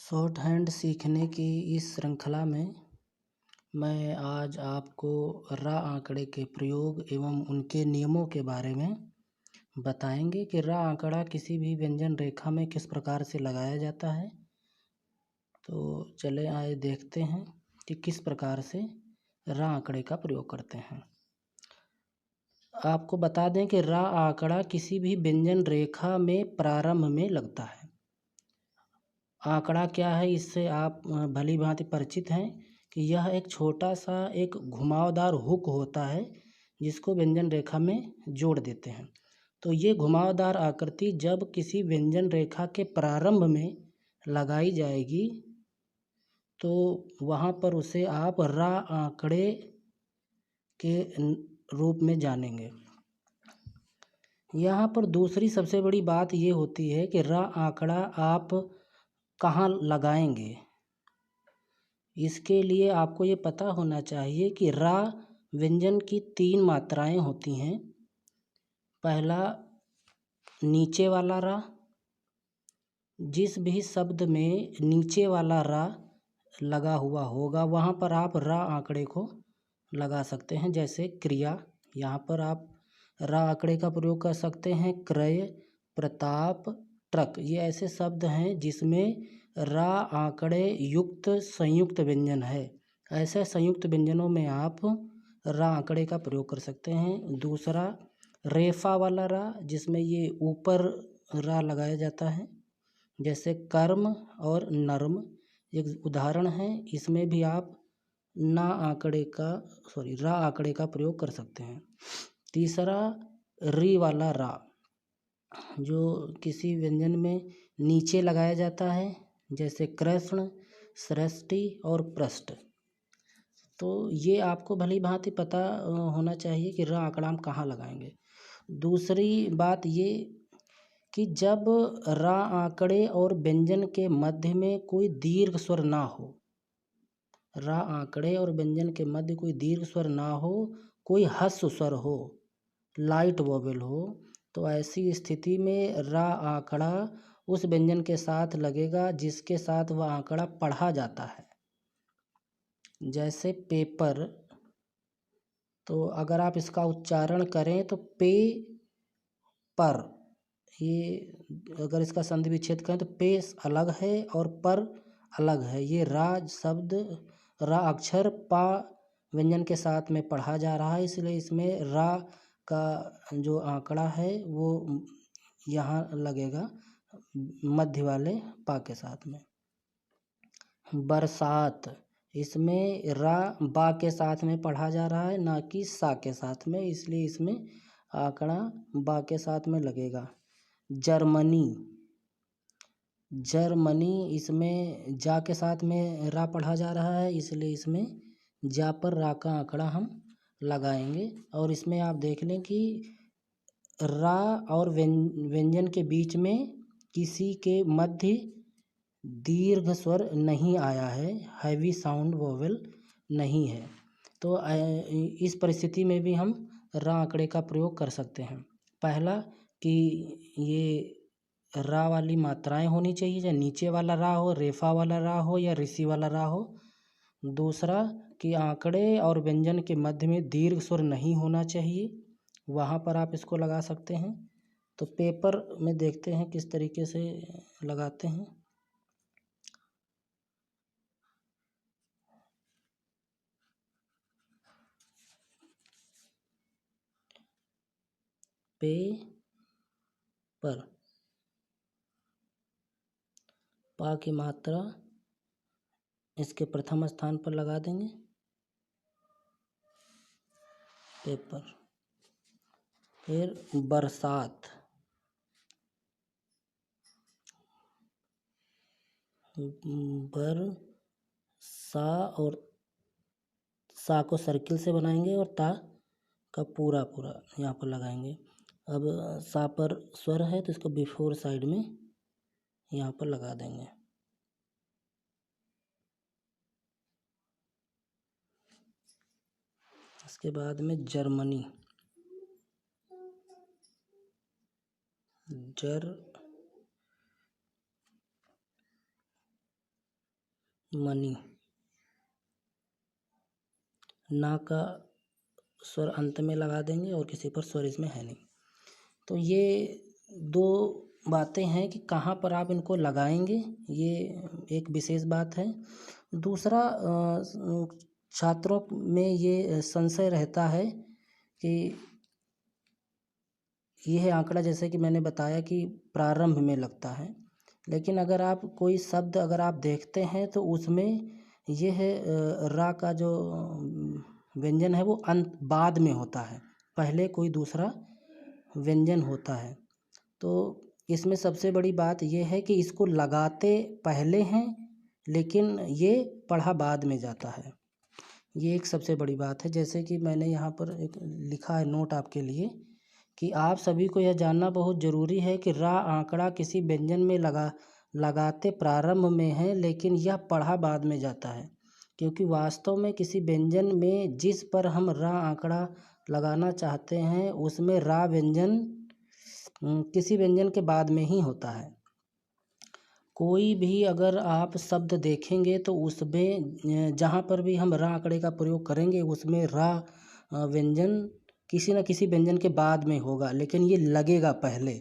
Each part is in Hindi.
शॉर्ट हैंड सीखने की इस श्रृंखला में मैं आज आपको रा आंकड़े के प्रयोग एवं उनके नियमों के बारे में बताएंगे कि रा आंकड़ा किसी भी व्यंजन रेखा में किस प्रकार से लगाया जाता है। तो चले आए देखते हैं कि किस प्रकार से रा आंकड़े का प्रयोग करते हैं। आपको बता दें कि रा आंकड़ा किसी भी व्यंजन रेखा में प्रारंभ में लगता है। आंकड़ा क्या है, इससे आप भली भांति परिचित हैं कि यह एक छोटा सा एक घुमावदार हुक होता है जिसको व्यंजन रेखा में जोड़ देते हैं। तो ये घुमावदार आकृति जब किसी व्यंजन रेखा के प्रारंभ में लगाई जाएगी तो वहाँ पर उसे आप रा आंकड़े के रूप में जानेंगे। यहाँ पर दूसरी सबसे बड़ी बात ये होती है कि रा आंकड़ा आप कहाँ लगाएंगे। इसके लिए आपको ये पता होना चाहिए कि रा व्यंजन की 3 मात्राएं होती हैं। पहला नीचे वाला रा, जिस भी शब्द में नीचे वाला रा लगा हुआ होगा वहाँ पर आप रा आंकड़े को लगा सकते हैं। जैसे क्रिया, यहाँ पर आप रा आंकड़े का प्रयोग कर सकते हैं। क्रय, प्रताप, ट्रक, ये ऐसे शब्द हैं जिसमें रा आंकड़े युक्त संयुक्त व्यंजन है। ऐसे संयुक्त व्यंजनों में आप रा आंकड़े का प्रयोग कर सकते हैं। दूसरा रेफा वाला रा, जिसमें ये ऊपर रा लगाया जाता है। जैसे कर्म और नर्म एक उदाहरण है, इसमें भी आप रा आंकड़े का प्रयोग कर सकते हैं। तीसरा री वाला रा, जो किसी व्यंजन में नीचे लगाया जाता है, जैसे कृष्ण, सृष्टि और पृष्ठ। तो ये आपको भली भांति पता होना चाहिए कि रा आंकड़ा हम कहाँ लगाएंगे। दूसरी बात ये कि जब रा आंकड़े और व्यंजन के मध्य में कोई दीर्घ स्वर ना हो, रा आंकड़े और व्यंजन के मध्य कोई दीर्घ स्वर ना हो, कोई ह्रस्व स्वर हो, लाइट वोवेल हो, तो ऐसी स्थिति में रा आंकड़ा उस व्यंजन के साथ लगेगा जिसके साथ वह आंकड़ा पढ़ा जाता है। जैसे पेपर, तो अगर आप इसका उच्चारण करें तो पे पर, ये अगर इसका संधि विच्छेद करें तो पे अलग है और पर अलग है। ये रा शब्द, रा अक्षर पा व्यंजन के साथ में पढ़ा जा रहा है, इसलिए इसमें रा का जो आंकड़ा है वो यहाँ लगेगा मध्य वाले पा के साथ में। बरसात, इसमें रा बा के साथ में पढ़ा जा रहा है, ना कि सा के साथ में, इसलिए इसमें आंकड़ा बा के साथ में लगेगा। जर्मनी, इसमें जा के साथ में रा पढ़ा जा रहा है, इसलिए इसमें जा पर रा का आंकड़ा हम लगाएंगे। और इसमें आप देख लें कि रा और व्यंजन के बीच में किसी के मध्य दीर्घ स्वर नहीं आया है, हैवी साउंड वोवेल नहीं है। तो इस परिस्थिति में भी हम रा आंकड़े का प्रयोग कर सकते हैं। पहला कि ये रा वाली मात्राएं होनी चाहिए, चाहे नीचे वाला रा हो, रेफा वाला रा हो या ऋषि वाला रा हो। दूसरा कि आंकड़े और व्यंजन के मध्य में दीर्घ स्वर नहीं होना चाहिए, वहाँ पर आप इसको लगा सकते हैं। तो पेपर में देखते हैं किस तरीके से लगाते हैं। पे पर, पा की मात्रा इसके प्रथम स्थान पर लगा देंगे, पेपर। फिर बरसात, बर सा और सा को सर्किल से बनाएंगे और ता का पूरा यहाँ पर लगाएंगे। अब सा पर स्वर है तो इसको बिफोर साइड में यहाँ पर लगा देंगे। इसके बाद में जर्मनी, मनी। ना का स्वर अंत में लगा देंगे और किसी पर स्वर इसमें है नहीं। तो ये दो बातें हैं कि कहाँ पर आप इनको लगाएंगे, ये एक विशेष बात है। दूसरा, छात्रों में ये संशय रहता है कि यह आंकड़ा, जैसे कि मैंने बताया कि प्रारंभ में लगता है, लेकिन अगर आप कोई शब्द अगर आप देखते हैं तो उसमें यह रा का जो व्यंजन है वो अंत बाद में होता है, पहले कोई दूसरा व्यंजन होता है। तो इसमें सबसे बड़ी बात यह है कि इसको लगाते पहले हैं लेकिन ये पढ़ा बाद में जाता है, ये एक सबसे बड़ी बात है। जैसे कि मैंने यहाँ पर एक लिखा है नोट आपके लिए कि आप सभी को यह जानना बहुत ज़रूरी है कि रा आंकड़ा किसी व्यंजन में लगाते प्रारंभ में है लेकिन यह पढ़ा बाद में जाता है, क्योंकि वास्तव में किसी व्यंजन में जिस पर हम रा आंकड़ा लगाना चाहते हैं उसमें रा व्यंजन किसी व्यंजन के बाद में ही होता है। कोई भी अगर आप शब्द देखेंगे तो उसमें जहाँ पर भी हम रा आंकड़े का प्रयोग करेंगे उसमें रा व्यंजन किसी न किसी व्यंजन के बाद में होगा, लेकिन ये लगेगा पहले,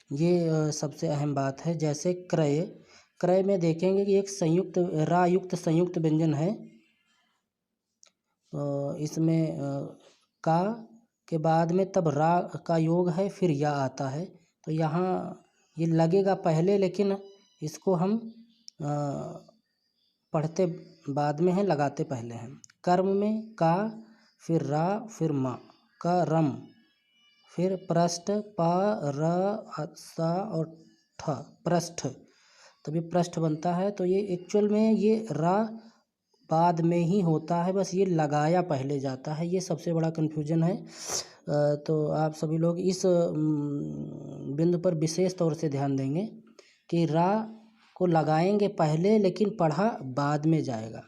ये सबसे अहम बात है। जैसे क्रय, क्रय में देखेंगे कि एक संयुक्त रा युक्त संयुक्त व्यंजन है, इसमें का के बाद में तब रा का योग है फिर या आता है, तो यहाँ ये लगेगा पहले लेकिन इसको हम पढ़ते बाद में हैं, लगाते पहले हैं। कर्म में का फिर रा फिर मा, करम, फिर पृष्ठ प र सा और ठ, पृष्ठ, तभी पृष्ठ बनता है। तो ये एक्चुअल में ये रा बाद में ही होता है, बस ये लगाया पहले जाता है, ये सबसे बड़ा कन्फ्यूजन है। तो आप सभी लोग इस बिंदु पर विशेष तौर से ध्यान देंगे कि रा को लगाएंगे पहले लेकिन पढ़ा बाद में जाएगा।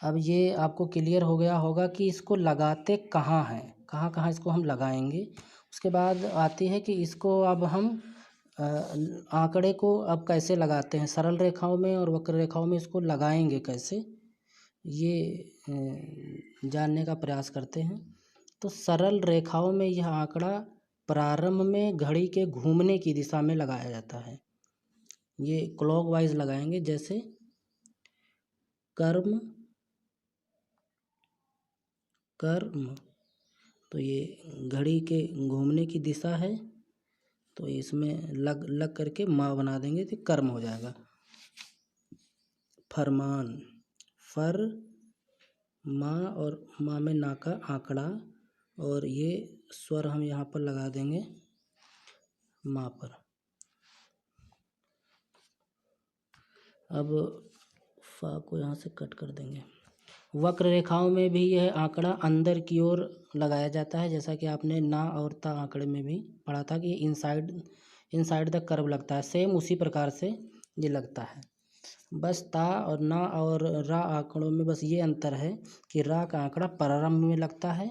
अब ये आपको क्लियर हो गया होगा कि इसको लगाते कहाँ हैं, कहाँ कहाँ इसको हम लगाएंगे। उसके बाद आती है कि इसको अब हम आंकड़े को अब कैसे लगाते हैं, सरल रेखाओं में और वक्र रेखाओं में इसको लगाएंगे कैसे, ये जानने का प्रयास करते हैं। तो सरल रेखाओं में यह आंकड़ा प्रारंभ में घड़ी के घूमने की दिशा में लगाया जाता है, ये क्लॉकवाइज लगाएंगे। जैसे कर्म कर्म, तो ये घड़ी के घूमने की दिशा है, तो इसमें लग करके माँ बना देंगे तो कर्म हो जाएगा। फरमान, फर माँ और माँ में ना का आंकड़ा, और ये स्वर हम यहाँ पर लगा देंगे माँ पर। अब फा को यहाँ से कट कर देंगे। वक्र रेखाओं में भी यह आंकड़ा अंदर की ओर लगाया जाता है, जैसा कि आपने ना और ता आंकड़े में भी पढ़ा था कि इनसाइड द कर्व लगता है, सेम उसी प्रकार से ये लगता है। बस ता और ना और रा आंकड़ों में बस ये अंतर है कि रा का आंकड़ा प्रारंभ में लगता है,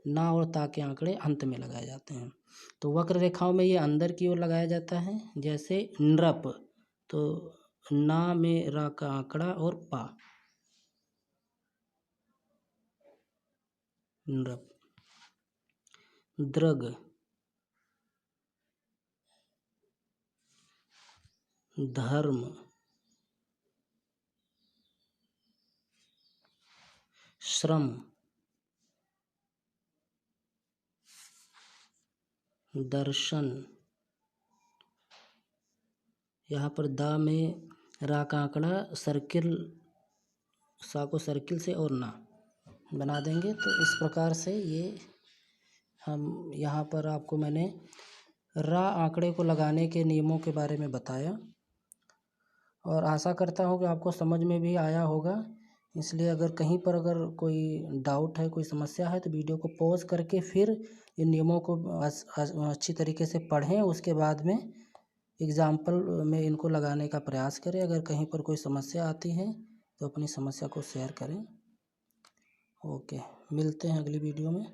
ना और ता के आंकड़े अंत में लगाए जाते हैं। तो वक्र रेखाओं में ये अंदर की ओर लगाया जाता है, जैसे नृप, तो ना में रा का आंकड़ा और पा, नृप। द्रग, धर्म, श्रम, दर्शन। यहाँ पर दा में रा का आंकड़ा सर्किल, सा को सर्किल से और ना बना देंगे। तो इस प्रकार से ये हम यहाँ पर आपको मैंने रा आंकड़े को लगाने के नियमों के बारे में बताया, और आशा करता हूँ कि आपको समझ में भी आया होगा। इसलिए अगर कहीं पर अगर कोई डाउट है, कोई समस्या है, तो वीडियो को पॉज करके फिर इन नियमों को अच्छी तरीके से पढ़ें, उसके बाद में एग्ज़ाम्पल में इनको लगाने का प्रयास करें। अगर कहीं पर कोई समस्या आती है तो अपनी समस्या को शेयर करें। ओके, मिलते हैं अगली वीडियो में।